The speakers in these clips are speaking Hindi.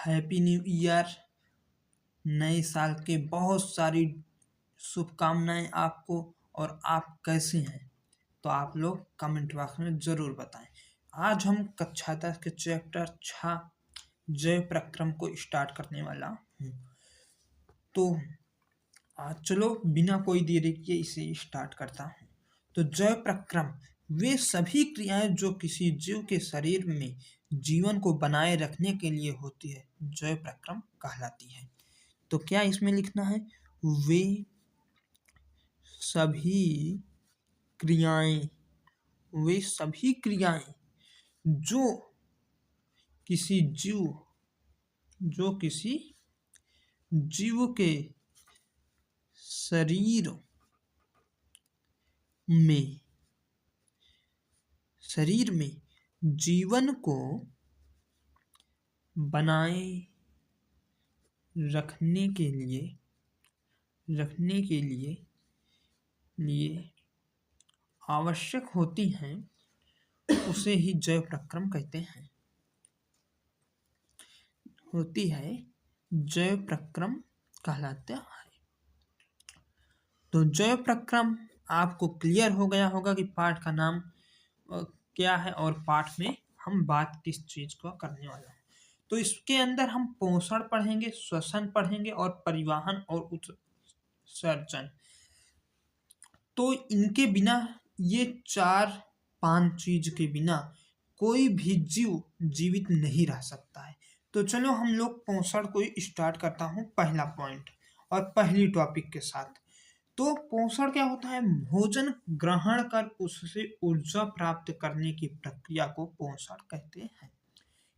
Happy new year. नए साल के बहुत सारी शुभकामनाएं आपको। और आप कैसे हैं तो आप लोग कमेंट बॉक्स में ज़रूर बताएं। आज हम कक्षा 10 के चैप्टर 6 जय प्रक्रम को स्टार्ट करने वाला हूँ। तो आज चलो बिना कोई देरी किए इसे स्टार्ट करता हूँ। तो जय प्रक्रम वे सभी क्रियाएं जो किसी जीव के शरीर में जीवन को बनाए रखने के लिए होती है, जय प्रक्रम कहलाती है। तो क्या इसमें लिखना है? वे सभी क्रियाएं वे सभी क्रियाएं जो किसी जीव के शरीर में जीवन को बनाए रखने के लिए आवश्यक होती हैं, उसे ही जय प्रक्रम कहते हैं। जय प्रक्रम कहलाता है। तो जय प्रक्रम आपको क्लियर हो गया होगा कि पाठ का नाम क्या है और पाठ में हम बात किस चीज को करने वाला है। तो इसके अंदर हम पोषण पढ़ेंगे, श्वसन पढ़ेंगे और परिवहन और उत्सर्जन। तो इनके बिना, ये 4-5 चीज के बिना कोई भी जीव जीवित नहीं रह सकता है। तो चलो हम लोग पोषण को स्टार्ट करता हूँ पहला पॉइंट और पहली टॉपिक के साथ। तो पोषण क्या होता है? भोजन ग्रहण कर उससे ऊर्जा प्राप्त करने की प्रक्रिया को पोषण कहते हैं।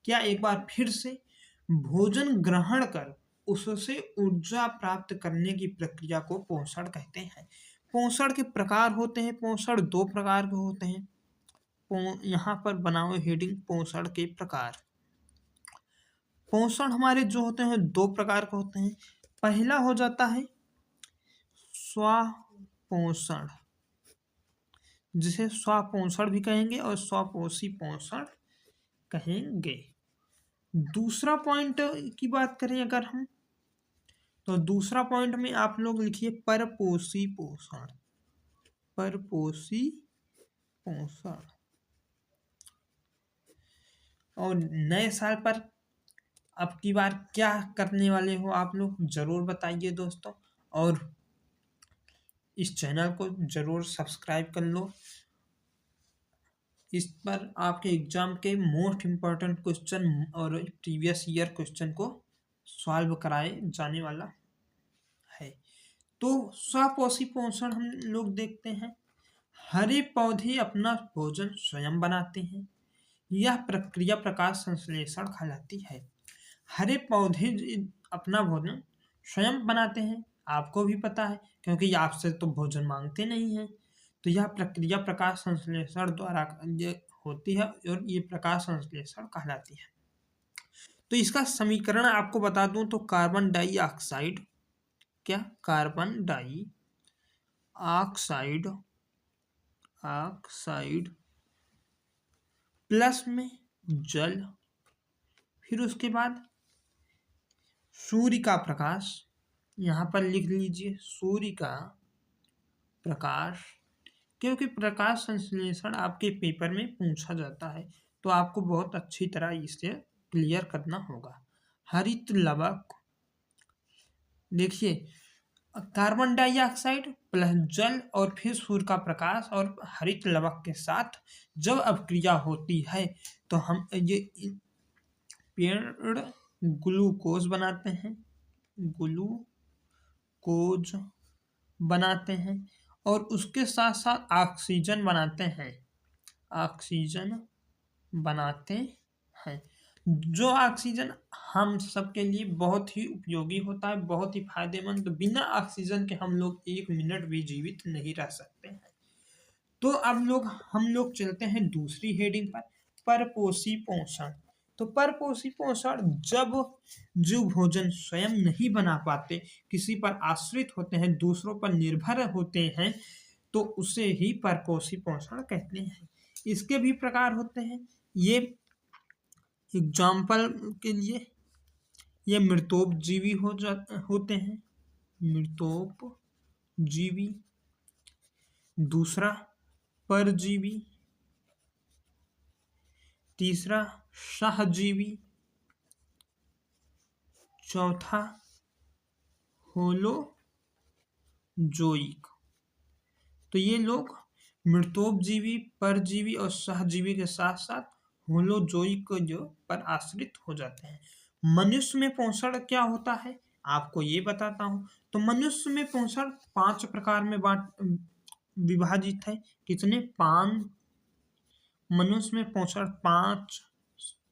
क्या एक बार फिर से? भोजन ग्रहण कर उससे ऊर्जा प्राप्त करने की प्रक्रिया को पोषण कहते हैं। पोषण के प्रकार होते हैं। पोषण 2 प्रकार के होते हैं। यहाँ पर बनाओ हेडिंग पोषण के प्रकार। पोषण हमारे जो होते हैं 2 प्रकार के होते हैं। पहला हो जाता है स्वपोषण, जिसे स्वपोषण भी कहेंगे और स्वपोषी पोषण कहेंगे। दूसरा पॉइंट की बात करें अगर हम, तो दूसरा पॉइंट में आप लोग लिखिए परपोषी पोषण। और नए साल पर अब की बार क्या करने वाले हो आप लोग जरूर बताइए दोस्तों। और इस चैनल को जरूर सब्सक्राइब कर लो। इस पर आपके एग्जाम के मोस्ट इम्पोर्टेंट क्वेश्चन और प्रीवियस ईयर क्वेश्चन को सॉल्व कराए जाने वाला है। तो स्वपोषी पोषण हम लोग देखते हैं। हरे पौधे अपना भोजन स्वयं बनाते हैं। यह प्रक्रिया प्रकाश संश्लेषण कहलाती है। हरे पौधे अपना भोजन स्वयं बनाते हैं, आपको भी पता है क्योंकि आपसे तो भोजन मांगते नहीं हैं। तो यह प्रक्रिया प्रकाश संश्लेषण द्वारा ये होती है और ये प्रकाश संश्लेषण कहलाती है। तो इसका समीकरण आपको बता दूं तो कार्बन डाइऑक्साइड, क्या? कार्बन डाइऑक्साइड प्लस में जल, फिर उसके बाद सूर्य का प्रकाश। यहाँ पर लिख लीजिए सूर्य का प्रकाश, क्योंकि प्रकाश संश्लेषण आपके पेपर में पूछा जाता है तो आपको बहुत अच्छी तरह इसे क्लियर करना होगा। हरित लवक, देखिए कार्बन डाइऑक्साइड प्लस जल और फिर सूर्य का प्रकाश और हरित लवक के साथ जब अपक्रिया होती है तो हम ये पेड़ ग्लूकोज बनाते हैं और उसके साथ साथ ऑक्सीजन बनाते हैं। जो ऑक्सीजन हम सबके लिए बहुत ही उपयोगी होता है, बहुत ही फायदेमंद। बिना ऑक्सीजन के हम लोग 1 मिनट भी जीवित नहीं रह सकते हैं। तो अब हम लोग चलते हैं दूसरी हेडिंग पर, परपोषी पोषण। तो परपोषी पोषण जब जीव भोजन स्वयं नहीं बना पाते, किसी पर आश्रित होते हैं, दूसरों पर निर्भर होते हैं, तो उसे ही परपोषी पोषण कहते हैं। इसके भी प्रकार होते हैं। ये एग्जाम्पल के लिए ये मृतोपजीवी होते हैं, मृतोपजीवी। दूसरा परजीवी, तीसरा सहजीवी, चौथा होलोजोइक। तो ये लोग मृतोपजीवी, परजीवी और सहजीवी के साथ साथ होलोजोइक को जो पर आश्रित हो जाते हैं। मनुष्य में पोषण क्या होता है आपको ये बताता हूं। तो मनुष्य में पोषण 5 प्रकार में विभाजित है। कितने? 5। मनुष्य में पोषण 5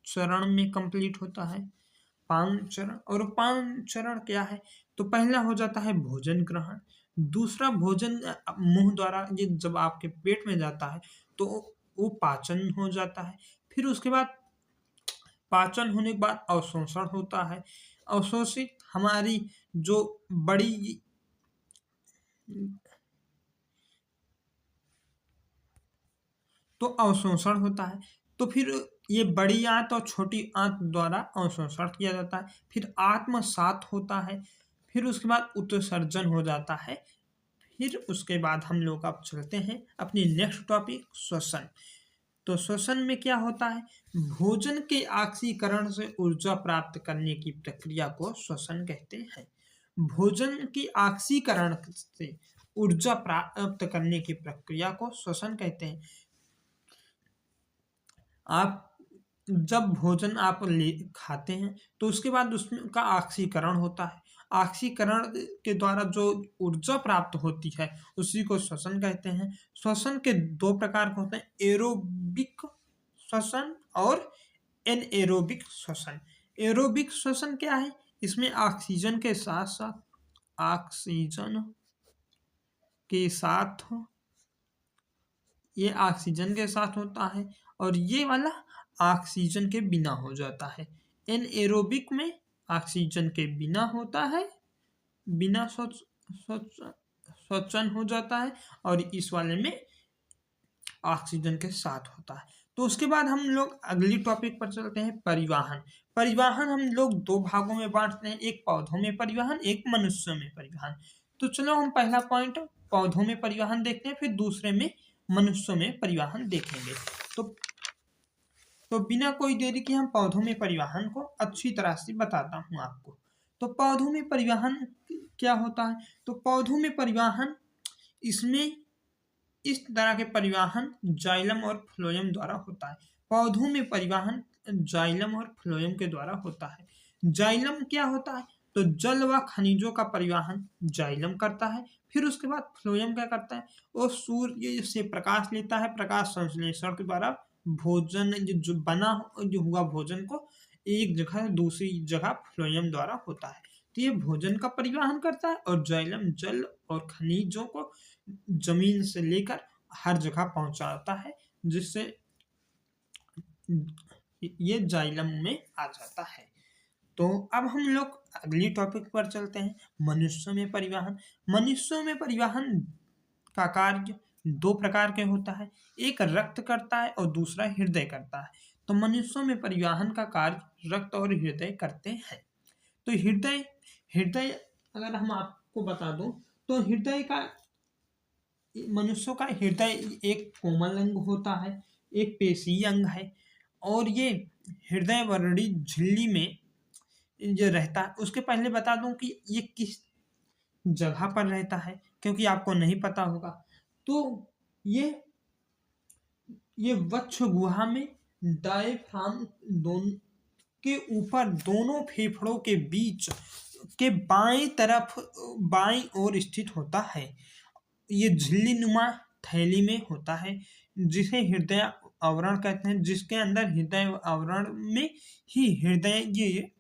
चरण में कंप्लीट होता है। 5 चरण। और 5 चरण क्या है? तो पहला हो जाता है भोजन ग्रहण। दूसरा भोजन मुंह द्वारा, ये जब आपके पेट में जाता है तो वो पाचन हो जाता है। फिर उसके बाद पाचन होने के बाद अवशोषण होता है। अवशोषित हमारी जो बड़ी तो अवशोषण होता है। तो फिर ये बड़ी आंत और छोटी आंत द्वारा अवशोषण किया जाता है। फिर आत्मसात होता है। फिर उसके बाद उत्सर्जन हो जाता है। फिर उसके बाद हम लोग अब चलते हैं अपनी नेक्स्ट टॉपिक, श्वसन। तो श्वसन में क्या होता है? भोजन के ऑक्सीकरण से ऊर्जा प्राप्त करने की प्रक्रिया को श्वसन कहते हैं। भोजन की ऑक्सीकरण से ऊर्जा प्राप्त करने की प्रक्रिया को श्वसन कहते हैं। आप जब भोजन आप खाते हैं तो उसके बाद उसका ऑक्सीकरण होता है। ऑक्सीकरण के द्वारा जो ऊर्जा प्राप्त होती है उसी को श्वसन कहते हैं। श्वसन के 2 प्रकार के होते हैं, एरोबिक श्वसन और एनएरोबिक श्वसन। एरोबिक श्वसन क्या है? इसमें ऑक्सीजन के साथ ये ऑक्सीजन के साथ होता है और ये वाला ऑक्सीजन के बिना हो जाता है। एनएरोबिक में ऑक्सीजन के बिना होता है, बिना श्वसन हो जाता है, और इस वाले में ऑक्सीजन के साथ होता है। तो उसके बाद हम लोग अगली टॉपिक पर चलते हैं, परिवहन। परिवहन हम लोग 2 भागों में बांटते हैं, एक पौधों में परिवहन, एक मनुष्यों में परिवहन। तो चलो हम पहला पॉइंट पौधों में परिवहन देखते हैं, फिर दूसरे में मनुष्यों में परिवहन देखेंगे। तो बिना कोई देरी के हम पौधों में परिवहन को अच्छी तरह से बताता हूं आपको। तो पौधों में परिवहन क्या होता है? तो पौधों में परिवहन, इसमें इस तरह के परिवहन जाइलम और फ्लोएम द्वारा होता है। पौधों में परिवहन जाइलम और फ्लोएम के द्वारा होता है। जाइलम क्या होता है? तो जल व खनिजों का परिवहन जाइलम करता है। फिर उसके बाद फ्लोएम क्या करता है? वो सूर्य से प्रकाश लेता है, प्रकाश संश्लेषण के द्वारा भोजन जो हुआ भोजन को एक जगह से दूसरी जगह फ्लोएम द्वारा होता है। तो ये भोजन का परिवहन करता है और जाइलम जल और खनिजों को जमीन से लेकर हर जगह पहुंचाता है, जिससे ये जाइलम में आ जाता है। तो अब हम लोग अगली टॉपिक पर चलते हैं, मनुष्यों में परिवहन। मनुष्यों में परिवहन का कार्य 2 प्रकार के होता है, एक रक्त करता है और दूसरा हृदय करता है। तो मनुष्यों में परिवहन का कार्य रक्त और हृदय करते हैं। तो हृदय अगर हम आपको बता दूं तो मनुष्यों का हृदय एक कोमल अंग होता है, एक पेशीय अंग है, और ये हृदय वर्णी झिल्ली में जो रहता है। उसके पहले बता दूं कि ये किस जगह पर रहता है, क्योंकि आपको नहीं पता होगा। तो ये वक्ष गुहा में डायफ्राम के ऊपर दोनों फेफड़ों के बीच के बाईं ओर स्थित होता है। ये झिल्ली नुमा थैली में होता है, जिसे हृदय आवरण कहते हैं, जिसके अंदर हृदय आवरण में ही हृदय ये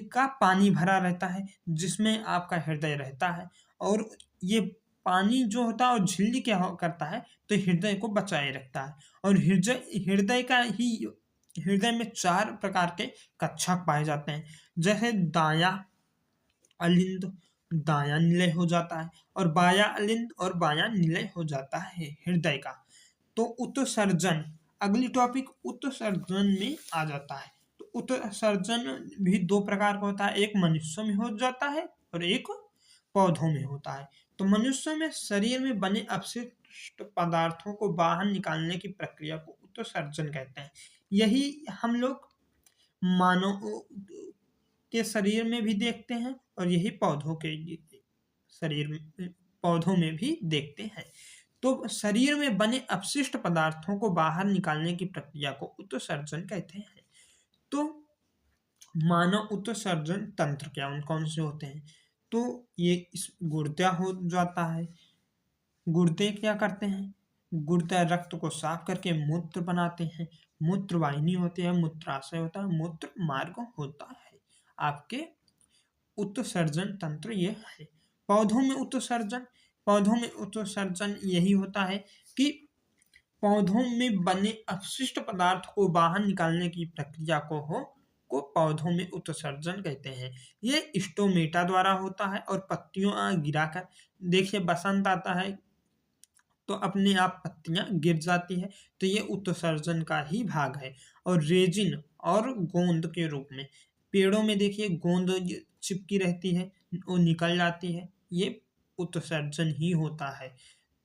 का पानी भरा रहता है, जिसमें आपका हृदय रहता है। और ये पानी जो होता है और झिल्ली क्या करता है, तो हृदय को बचाए रखता है। और हृदय में 4 प्रकार के कक्षक पाए जाते हैं, जैसे दाया अलिंद, दाया निलय हो जाता है, और बाया अलिंद और बाया निलय हो जाता है हृदय का। तो उत्सर्जन, अगली टॉपिक उत्सर्जन में आ जाता है। तो उत्सर्जन भी दो प्रकार का होता है, एक मनुष्यों में हो जाता है और एक पौधों में होता है। तो मनुष्यों में शरीर में बने अपशिष्ट पदार्थों को बाहर निकालने की प्रक्रिया को उत्सर्जन कहते हैं। यही हम लोग मानव के शरीर में भी देखते हैं और यही पौधों के शरीर में पौधों में भी देखते हैं। तो शरीर में बने अपशिष्ट पदार्थों को बाहर निकालने की प्रक्रिया को उत्सर्जन कहते हैं। तो मानव उत्सर्जन तंत्र क्या उन कौन से होते हैं? तो ये इस गुर्दा हो जाता है। गुर्दे क्या करते हैं? गुर्दा रक्त को साफ करके मूत्र बनाते हैं। मूत्र वाहिनी होती है, मूत्राशय होता है, मूत्र मार्ग होता है। आपके उत्सर्जन तंत्र ये है। पौधों में उत्सर्जन यही होता है कि पौधों में बने अपशिष्ट पदार्थ को बाहर निकालने की प्रक्रिया को पौधों में उत्सर्जन कहते हैं। ये स्टोमेटा द्वारा होता है और पत्तियों गिराकर, देखिए बसंत आता है तो अपने आप पत्तियां गिर जाती है, तो ये उत्सर्जन का ही भाग है। और रेजिन और गोंद के रूप में पेड़ों में देखिए गोंद चिपकी रहती है, वो निकल जाती है, ये उत्सर्जन ही होता है।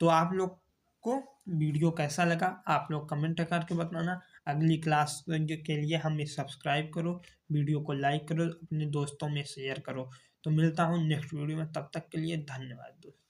तो आप लोग को वीडियो कैसा लगा आप लोग कमेंट करके बताना। अगली क्लास के लिए हमें सब्सक्राइब करो, वीडियो को लाइक करो, अपने दोस्तों में शेयर करो। तो मिलता हूँ नेक्स्ट वीडियो में, तब तक के लिए धन्यवाद दोस्तों।